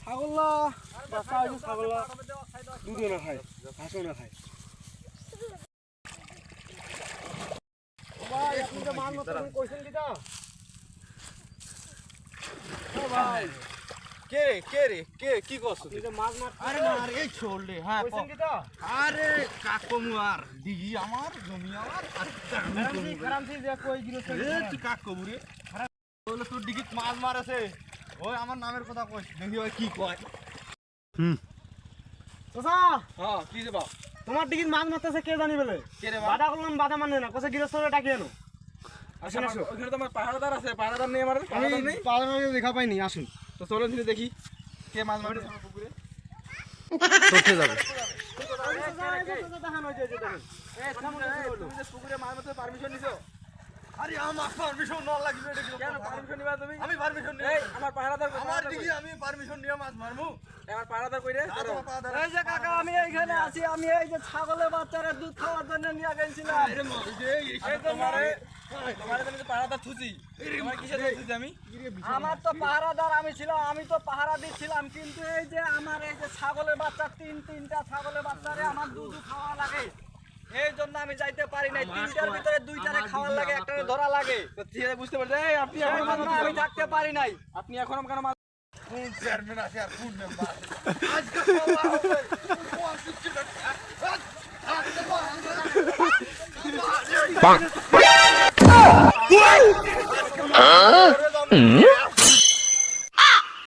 ছাগলা বাচ্চা হয়েছে ছাগলা দুধও না খায় ঘাসও না খায় ভাই আপনি তো মাল মতো কইছেন কিটা ও ভাই কে কি করছ তুই তো মাছ মার আরে না আরে এই চললে হ্যাঁ কইছেন কিটা আরে কাকমু আর দিঘি আমার জমি আমার খারামছি যে কই গিরছ তুই কাক কবু রে বলে তোর দিঘিত মাছ মারেছে ওই আমার নামের কথা কই দেখি ওই কি কয় চাচা হ্যাঁ কি রে বাপ তোমার দিকে মাছ মারতেছে কে জানি বলে কে রে বাধা করলাম বাধা মানে না কোসে গিরস্তরে ডাকি আনো আসুন আসুন ওখানে তো আমার পাহাড়দার আছে পাহাড়দার নেই আমার পাহাড়দার নেই পাহাড়ে দেখা পাইনি আসুন তো চলো ধীরে দেখি কে মাছ মারছে আমার পুকুরে কোথায় যাবে তুমি যে পুকুরে মাছ মারতে পারমিশন নিছো আরে আমার পারমিশন না লাগবে এটা কেন পারমিশন নিবা তুমি আমি পারমিশন নিই এই আমার পাহাড়দার আমার দিকে আমি পারমিশন নিয়ে মাছ মারমু আমার পাহাড়দার কই রে এই যে কাকা আমি এইখানে আছি আমি এই যে ছাগলের বাচ্চারে দুধ খাওয়ার জন্য নিয়ে গেছিলাম আরে মারি দে এই তোমারে তুমি তো পাহাড়দার থুছি তোমার কিসের থুছি আমি আমার তো পাহারাদার আমি ছিলাম আমি তো পাহারা দিচ্ছিলাম কিন্তু এই যে আমার এই যে ছাগলের বাচ্চা তিনটা ছাগলের বাচ্চারে আমার দুধ খাওয়া লাগে এই জন্য আমি যাইতে পারি নাই তিনটার ভিতরে দুইটারে খাওয়া লাগে একটারে ধরা লাগে তো ঠিক আছে বুঝতে পারছি এই আপনি এখন আমি থাকতে পারি নাই আপনি এখন কেন মাছ কোন চেয়ারম্যান আছে আর কোন মেম্বার আজকে